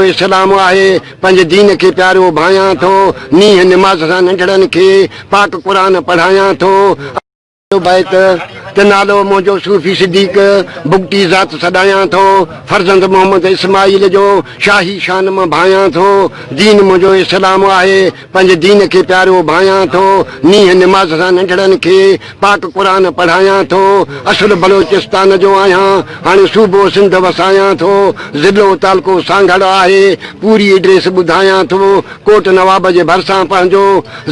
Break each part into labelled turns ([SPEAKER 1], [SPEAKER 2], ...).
[SPEAKER 1] इस्लाम आहे पंहिंजे दीन खे प्यारो भायां थो नीह निमाज़ सां नंढड़नि खे पाक क़ुरान पढ़ायां थो बैत ते नालो मुंहिंजो सूफ़ी सिद्दीक बुगटी ज़ात सॾायां थो फर्ज़ंद मोहम्मद इस्माइल जो शाही शान मां भायां थो दीन मुंहिंजो इस्लाम आहे पंहिंजे दीन खे प्यारो भायां थो नीह निमाज़ सां नंढड़नि खे पाक क़ुरान पढ़ायां थो असुल बलोचिस्तान जो आहियां हाणे सूबो सिंध वसायां थो ज़िलो तालको सांगड़ आहे पूरी एड्रेस ॿुधायां थो कोट नवाब जे भरिसां पंहिंजो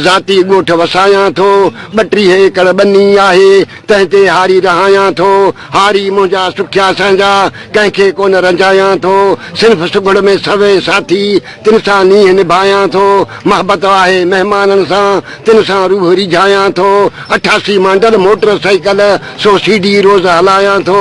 [SPEAKER 1] ज़ाती ॻोठ वसायां थो 32 एकड़ ॿनी आहे तंहिं हारी रहायां थो हारी मुंहिंजा सुखिया संहिंजा कंहिंखे कोन रंजायां थो सिर्फ़ सुगड़ में सवे साथी तिन सां नीह निभायां थो मोहबत आहे महिमाननि सां तिन सां रूह रिझायां थो 88 मॉडल मोटर साइकिल 100 CD रोज़ हलायां थो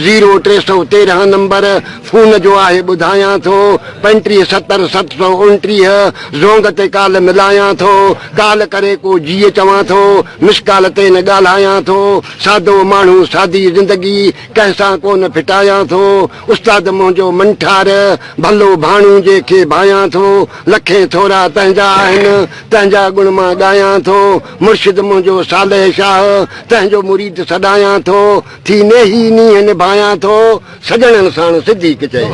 [SPEAKER 1] 0313 नंबर फोन जो आहे ॿुधायां थो 35 70 729 ज़ोंग ते काल मिलायां थो काल करे को जीअ चवां थो मिसकाल ते न ॻाल्हायां थो सादो माण्हू सादी ज़िंदगी कंहिंसां कोन फिटायां थो उस्ताद मुंहिंजो मंठार भलो भाणू जंहिंखे भायां थो लखे थोरा तंहिंजा आहिनि तंहिंजा गुण मां ॻायां थो मुर्शिद मुंहिंजो सालेह शाह तंहिंजो मुरीद सॾायां थो थी नेही नीह निभायां थो सजणनि साण सिद्दीक चए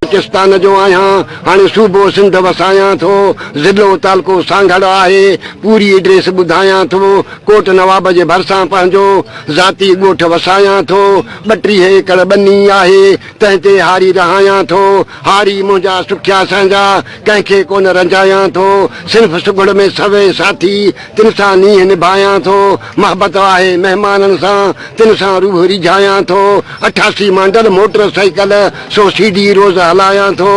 [SPEAKER 1] पाकिस्तान जो आहियां हाणे सूबो सिंध वसायां थो ज़िलो तालको सांगड़ आहे पूरी एड्रेस ॿुधायां थो कोट नवाब जे भरिसां पंहिंजो ज़ाती ॻोठ वसायां थो 32 एकड़ ॿनी आहे तंहिं ते हारी रहायां थो हारी मुंहिंजा सुखिया संहिंजा कंहिंखे कोन रंजायां थो सिर्फ़ सुगड़ में सवे साथी तिन सां नीह निभायां थो मोहबत आहे महिमाननि सां तिन सां रूह रिझायां थो 88 मॉडल मोटर साइकिल 100 CD रोज़ हलायां थो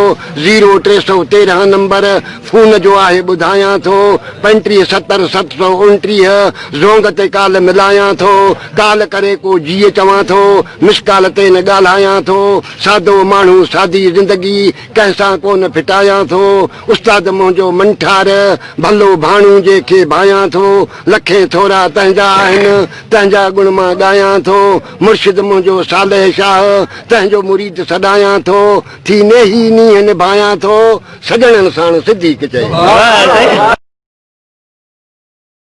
[SPEAKER 1] 0313 नंबर फोन जो आहे ॿुधायां थो 35 70 729 ज़ोंग ते काल मिलायां थो काल करे को जीअ चवां थो मिसकाल ते न ॻाल्हायां थो सादो माण्हू सादी ज़िंदगी कंहिंसां कोन फिटायां थो उस्ताद मुंहिंजो मंठार भलो भाणू जंहिंखे भायां थो लखे थोरा तंहिंजा आहिनि तंहिंजा गुण मां ॻायां थो मुर्शिद मुंहिंजो सालेह शाह तंहिंजो मुरीद सॾायां थो थी नेही नीह निभायां थो सजणनि साण सिद्दीक चए